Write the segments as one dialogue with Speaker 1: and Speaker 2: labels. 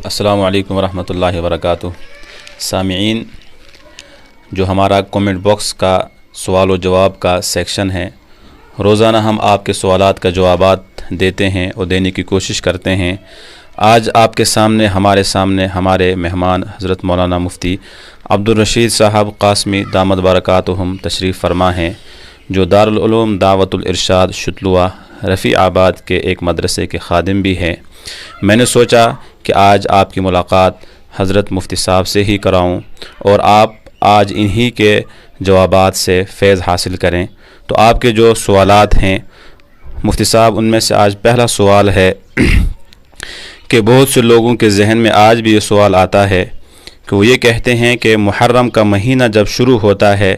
Speaker 1: السلام علیکم ورحمۃ اللہ وبرکاتہ۔ سامعین، جو ہمارا کومنٹ باکس کا سوال و جواب کا سیکشن ہے، روزانہ ہم آپ کے سوالات کا جوابات دیتے ہیں اور دینے کی کوشش کرتے ہیں۔ آج آپ کے سامنے ہمارے مہمان حضرت مولانا مفتی عبدالرشید صاحب قاسمی دامت برکاتہم تشریف فرما ہیں، جو دارالعلوم دعوت الارشاد شتلوہ رفیع آباد کے ایک مدرسے کے خادم بھی ہیں۔ میں نے سوچا کہ آج آپ کی ملاقات حضرت مفتی صاحب سے ہی کراؤں اور آپ آج انہی کے جوابات سے فیض حاصل کریں۔ تو آپ کے جو سوالات ہیں مفتی صاحب، ان میں سے آج پہلا سوال ہے کہ بہت سے لوگوں کے ذہن میں آج بھی یہ سوال آتا ہے کہ وہ یہ کہتے ہیں کہ محرم کا مہینہ جب شروع ہوتا ہے،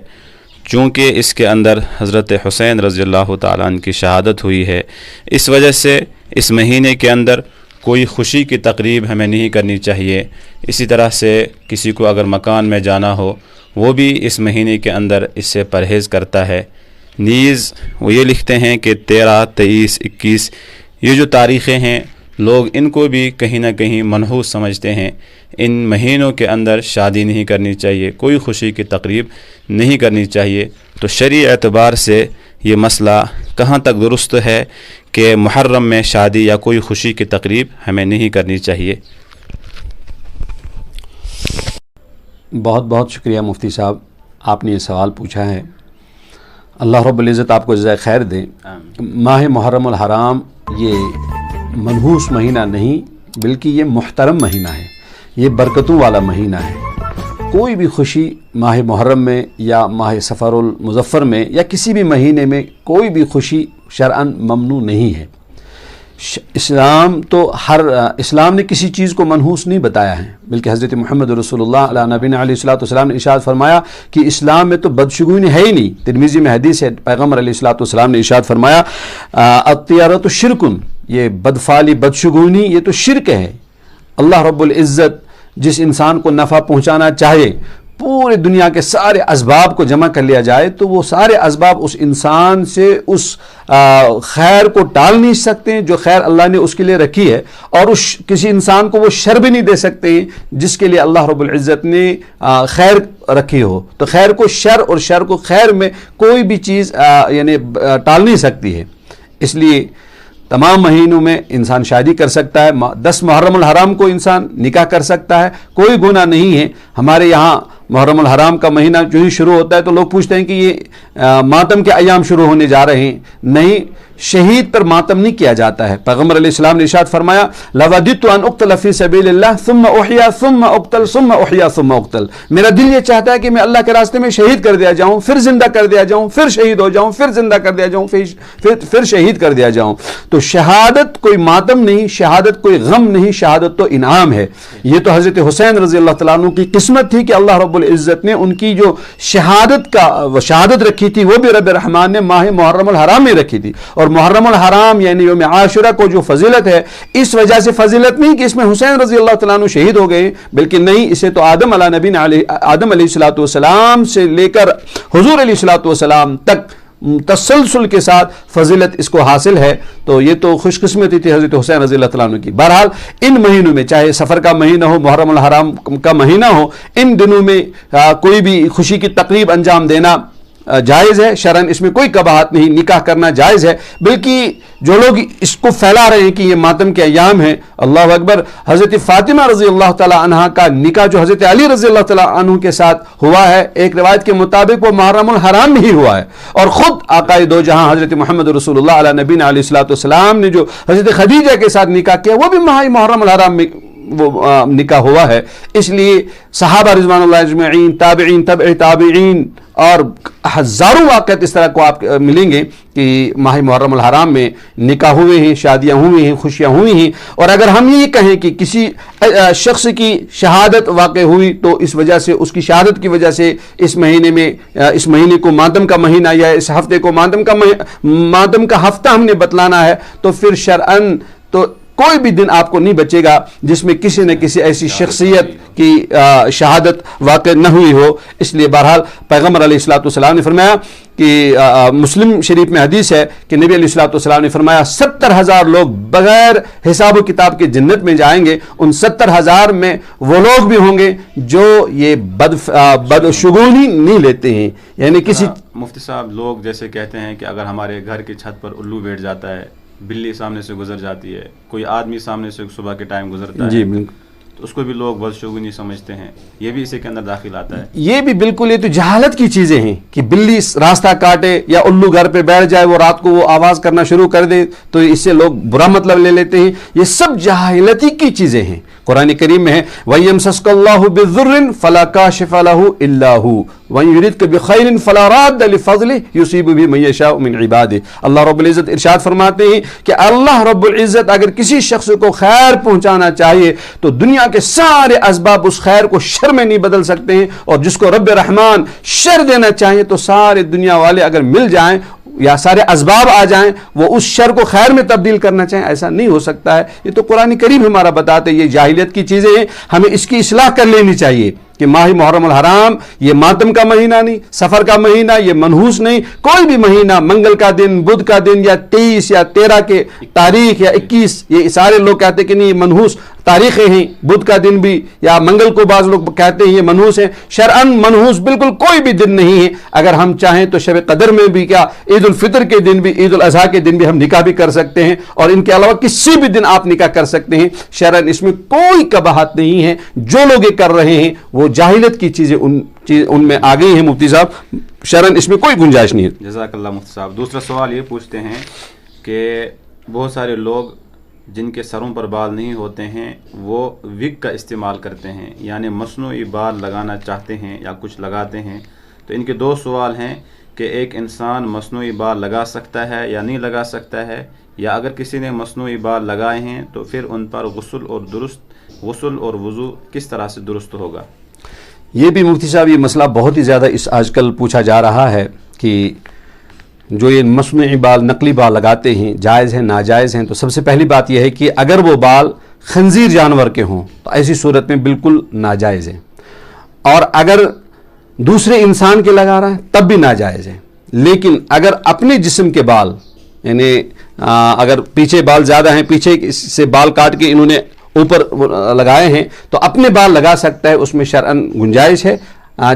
Speaker 1: چونکہ اس کے اندر حضرت حسین رضی اللہ تعالیٰ عنہ کی شہادت ہوئی ہے، اس وجہ سے اس مہینے کے اندر کوئی خوشی کی تقریب ہمیں نہیں کرنی چاہیے۔ اسی طرح سے کسی کو اگر مکان میں جانا ہو، وہ بھی اس مہینے کے اندر اس سے پرہیز کرتا ہے۔ نیز وہ یہ لکھتے ہیں کہ 13، 23، 21 یہ جو تاریخیں ہیں، لوگ ان کو بھی کہیں نہ کہیں منحوس سمجھتے ہیں۔ ان مہینوں کے اندر شادی نہیں کرنی چاہیے، کوئی خوشی کی تقریب نہیں کرنی چاہیے۔ تو شرعی اعتبار سے یہ مسئلہ کہاں تک درست ہے کہ محرم میں شادی یا کوئی خوشی کی تقریب ہمیں نہیں کرنی چاہیے؟
Speaker 2: بہت بہت شکریہ مفتی صاحب، آپ نے یہ سوال پوچھا ہے۔ اللہ رب العزت آپ کو جزائے خیر دے۔ ماہ محرم الحرام یہ منحوس مہینہ نہیں، بلکہ یہ محترم مہینہ ہے، یہ برکتوں والا مہینہ ہے۔ کوئی بھی خوشی ماہ محرم میں یا ماہ سفر المظفر میں یا کسی بھی مہینے میں کوئی بھی خوشی شرعاً ممنوع نہیں ہے۔ اسلام نے کسی چیز کو منحوس نہیں بتایا ہے، بلکہ حضرت محمد رسول اللہ علیہ نبی علیہ الصلوۃ والسلام نے ارشاد فرمایا کہ اسلام میں تو بدشگونی ہے ہی نہیں۔ ترمذی میں حدیث ہے، پیغمبر علیہ الصلوۃ والسلام نے ارشاد فرمایا الطیرۃ شرکن، یہ بدفعلی بدشگونی یہ تو شرک ہے۔ اللہ رب العزت جس انسان کو نفع پہنچانا چاہے، پورے دنیا کے سارے اسباب کو جمع کر لیا جائے تو وہ سارے اسباب اس انسان سے اس خیر کو ٹال نہیں سکتے ہیں جو خیر اللہ نے اس کے لیے رکھی ہے، اور کسی انسان کو وہ شر بھی نہیں دے سکتے ہیں جس کے لیے اللہ رب العزت نے خیر رکھی ہو۔ تو خیر کو شر اور شر کو خیر میں کوئی بھی چیز یعنی ٹال نہیں سکتی ہے۔ اس لیے تمام مہینوں میں انسان شادی کر سکتا ہے۔ 10 محرم الحرام کو انسان نکاح کر سکتا ہے، کوئی گناہ نہیں ہے۔ ہمارے یہاں محرم الحرام کا مہینہ جو ہی شروع ہوتا ہے تو لوگ پوچھتے ہیں کہ یہ ماتم کے ایام شروع ہونے جا رہے ہیں۔ نہیں، شہید پر ماتم نہیں کیا جاتا ہے۔ پیغمبر علیہ السلام نے ارشاد فرمایا لوددت ان اقتل فی سبیل اللہ ثم احیا ثم اقتل ثم احیا ثم اقتل، میرا دل یہ چاہتا ہے کہ میں اللہ کے راستے میں شہید کر دیا جاؤں، پھر زندہ کر دیا جاؤں، پھر شہید ہو جاؤں، پھر زندہ کر دیا جاؤں، پھر شہید کر دیا جاؤں۔ تو شہادت کوئی ماتم نہیں، شہادت کوئی غم نہیں، شہادت تو انعام ہے۔ یہ تو حضرت حسین رضی اللہ تعالیٰ عنہ کی قسمت تھی کہ اللہ رب العزت نے ان کی جو شہادت رکھی تھی وہ بھی رب الرحمن نے ماہ محرم الحرام میں رکھی تھی۔ اور محرم الحرام یعنی یوم عاشورہ کو جو فضیلت ہے، اس وجہ سے فضیلت نہیں کہ اس میں حسین رضی اللہ تعالیٰ عنہ شہید ہو گئے، بلکہ نہیں، اسے تو آدم علیہ الصلوۃ والسلام سے لے کر حضور علیہ الصلوۃ والسلام تک تسلسل کے ساتھ فضیلت اس کو حاصل ہے۔ تو یہ تو خوش قسمتی تھی حضرت حسین رضی اللہ تعالیٰ عنہ کی۔ بہرحال ان مہینوں میں، چاہے سفر کا مہینہ ہو، محرم الحرام کا مہینہ ہو، ان دنوں میں کوئی بھی خوشی کی تقریب انجام دینا جائز ہے، شرعاً اس میں کوئی قباحت نہیں، نکاح کرنا جائز ہے۔ بلکہ جو لوگ اس کو پھیلا رہے ہیں کہ یہ ماتم کے ایام ہیں، اللہ اکبر، حضرت فاطمہ رضی اللہ تعالی عنہا کا نکاح جو حضرت علی رضی اللہ تعالی عنہ کے ساتھ ہوا ہے، ایک روایت کے مطابق وہ محرم الحرام میں ہی ہوا ہے، اور خود آقائے دو جہاں حضرت محمد رسول اللہ علیہ نبی علیہ الصلوۃ والسلام نے جو حضرت خدیجہ کے ساتھ نکاح کیا وہ بھی ماہ محرم الحرام میں وہ نکاح ہوا ہے۔ اس لیے صحابہ رضوان اللہ اجمعین، تابعین، تبع تابعین اور ہزاروں واقعات اس طرح کو آپ ملیں گے کہ ماہ محرم الحرام میں نکاح ہوئے ہیں، شادیاں ہوئی ہیں، خوشیاں ہوئی ہیں۔ اور اگر ہم یہ کہیں کہ کسی شخص کی شہادت واقع ہوئی تو اس وجہ سے، اس کی شہادت کی وجہ سے اس مہینے کو ماتم کا مہینہ یا اس ہفتے کو ماتم کا ہفتہ ہم نے بتلانا ہے، تو پھر شرعاً تو کوئی بھی دن آپ کو نہیں بچے گا جس میں کسی نہ کسی ایسی شخصیت کی شہادت واقع نہ ہوئی ہو۔ اس لیے بہرحال پیغمبر علیہ الصلوۃ والسلام نے فرمایا کہ مسلم شریف میں حدیث ہے کہ نبی علیہ الصلوۃ والسلام نے فرمایا 70,000 لوگ بغیر حساب و کتاب کے جنت میں جائیں گے. ان 70,000 میں وہ لوگ بھی ہوں گے جو یہ بدشگونی نہیں لیتے ہیں. یعنی کسی
Speaker 1: مفتی صاحب لوگ جیسے کہتے ہیں کہ اگر ہمارے گھر کی چھت پر الو بیٹھ جاتا ہے, بلی سامنے سے گزر جاتی ہے, کوئی آدمی سامنے سے صبح کے ٹائم گزرتا ہے,
Speaker 2: جی بالکل,
Speaker 1: تو اس کو بھی لوگ بدشگونی سمجھتے ہیں, یہ بھی اسی کے اندر داخل آتا ہے.
Speaker 2: یہ بھی بالکل, یہ تو جہالت کی چیزیں ہیں کہ بلی راستہ کاٹے یا الو گھر پہ بیٹھ جائے, وہ رات کو وہ آواز کرنا شروع کر دے تو اس سے لوگ برا مطلب لے لیتے ہیں. یہ سب جہالتی کی چیزیں ہیں. قرآن کریم میں ہے وَيَمْسَسْكَ اللَّهُ بِالضُّرٍّ فَلَا كَاشِفَ لَهُ إِلَّا هُوَ وَإِن يُرِدْكَ بِخَيْرٍ فَلَا رَادَّ لِفَضْلِهِ يُصِيبُ بِهِ مَن يَشَاءُ مِنْ عِبَادِهِ. اللہ رب العزت ارشاد فرماتے ہیں کہ اللہ رب العزت اگر کسی شخص کو خیر پہنچانا چاہیے تو دنیا کے سارے اسباب اس خیر کو شر میں نہیں بدل سکتے ہیں, اور جس کو رب رحمان شر دینا چاہیے تو سارے دنیا والے اگر مل جائیں یا سارے اسباب آ جائیں وہ اس شر کو خیر میں تبدیل کرنا چاہیں, ایسا نہیں ہو سکتا ہے. یہ تو قرآن کریم ہمارا بتاتے ہیں. یہ جاہلیت کی چیزیں ہیں, ہمیں اس کی اصلاح کر لینی چاہیے کہ ماہ محرم الحرام یہ ماتم کا مہینہ نہیں, سفر کا مہینہ, یہ منحوس نہیں, کوئی بھی مہینہ منگل کا دن, بدھ کا دن یا 23 یا 13 کے تاریخ یا 21, یہ سارے لوگ کہتے ہیں کہ نہیں یہ منحوس تاریخیں ہیں. بدھ کا دن بھی یا منگل کو بعض لوگ کہتے ہیں یہ منحوس ہیں. شرعاً منحوس بالکل کوئی بھی دن نہیں ہے. اگر ہم چاہیں تو شب قدر میں بھی, کیا عید الفطر کے دن بھی, عید الاضحیٰ کے دن بھی ہم نکاح بھی کر سکتے ہیں, اور ان کے علاوہ کسی بھی دن آپ نکاح کر سکتے ہیں. شرعاً اس میں کوئی قباحت نہیں ہے. جو لوگ یہ کر رہے ہیں وہ جاہلیت کی چیزیں ان میں آ گئی ہیں. مفتی صاحب شرعاً اس میں کوئی گنجائش نہیں ہے.
Speaker 1: جزاک اللہ مفتی صاحب. دوسرا سوال یہ پوچھتے ہیں کہ بہت سارے لوگ جن کے سروں پر بال نہیں ہوتے ہیں وہ وگ کا استعمال کرتے ہیں, یعنی مصنوعی بال لگانا چاہتے ہیں یا کچھ لگاتے ہیں. تو ان کے دو سوال ہیں کہ ایک انسان مصنوعی بال لگا سکتا ہے یا نہیں لگا سکتا ہے, یا اگر کسی نے مصنوعی بال لگائے ہیں تو پھر ان پر غسل اور وضو کس طرح سے درست ہوگا.
Speaker 2: یہ بھی مفتی صاحب یہ مسئلہ بہت ہی زیادہ آج کل پوچھا جا رہا ہے کہ جو یہ مصنوعی بال, نقلی بال لگاتے ہیں جائز ہیں ناجائز ہیں. تو سب سے پہلی بات یہ ہے کہ اگر وہ بال خنزیر جانور کے ہوں تو ایسی صورت میں بالکل ناجائز ہیں, اور اگر دوسرے انسان کے لگا رہا ہے تب بھی ناجائز ہیں. لیکن اگر اپنے جسم کے بال, یعنی اگر پیچھے بال زیادہ ہیں, پیچھے سے بال کاٹ کے انہوں نے اوپر لگائے ہیں تو اپنے بال لگا سکتا ہے, اس میں شرعاً گنجائش ہے.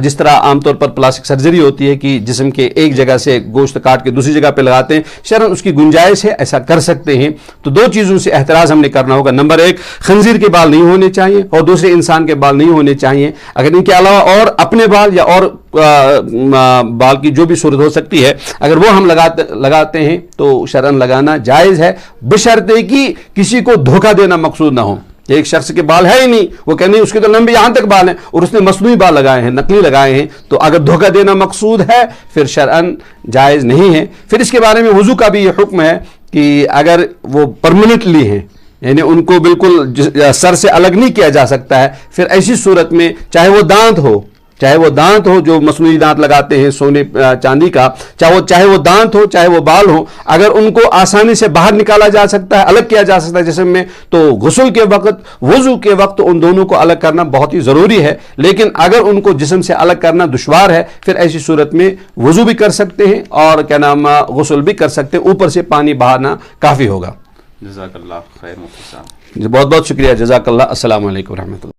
Speaker 2: جس طرح عام طور پر پلاسٹک سرجری ہوتی ہے کہ جسم کے ایک جگہ سے گوشت کاٹ کے دوسری جگہ پہ لگاتے ہیں, شرعاً اس کی گنجائش ہے, ایسا کر سکتے ہیں. تو دو چیزوں سے احتراز ہم نے کرنا ہوگا. نمبر ایک, خنزیر کے بال نہیں ہونے چاہیے اور دوسرے انسان کے بال نہیں ہونے چاہیے. اگر ان کے علاوہ اور اپنے بال یا اور بال کی جو بھی صورت ہو سکتی ہے اگر وہ ہم لگاتے ہیں تو شرعاً لگانا جائز ہے, بشرطے کہ کسی کو دھوکہ دینا مقصود نہ ہو. ایک شخص کے بال ہے ہی نہیں, وہ کہ نہیں اس کے تو لمبے یہاں تک بال ہیں اور اس نے مصنوعی بال لگائے ہیں, نقلی لگائے ہیں, تو اگر دھوکہ دینا مقصود ہے پھر شرعاً جائز نہیں ہے. پھر اس کے بارے میں وضو کا بھی یہ حکم ہے کہ اگر وہ پرماننٹلی ہیں, یعنی ان کو بالکل سر سے الگ نہیں کیا جا سکتا ہے, پھر ایسی صورت میں چاہے وہ دانت ہو جو مصنوعی دانت لگاتے ہیں سونے چاندی کا, چاہے وہ دانت ہو چاہے وہ بال ہو, اگر ان کو آسانی سے باہر نکالا جا سکتا ہے, الگ کیا جا سکتا ہے جسم میں, تو غسل کے وقت وضو کے وقت ان دونوں کو الگ کرنا بہت ہی ضروری ہے. لیکن اگر ان کو جسم سے الگ کرنا دشوار ہے پھر ایسی صورت میں وضو بھی کر سکتے ہیں اور غسل بھی کر سکتے ہیں, اوپر سے پانی بہانا کافی ہوگا.
Speaker 1: جزاک اللہ خیر مفتی صاحب.
Speaker 2: بہت بہت شکریہ. جزاک اللہ. السلام علیکم ورحمۃ اللہ.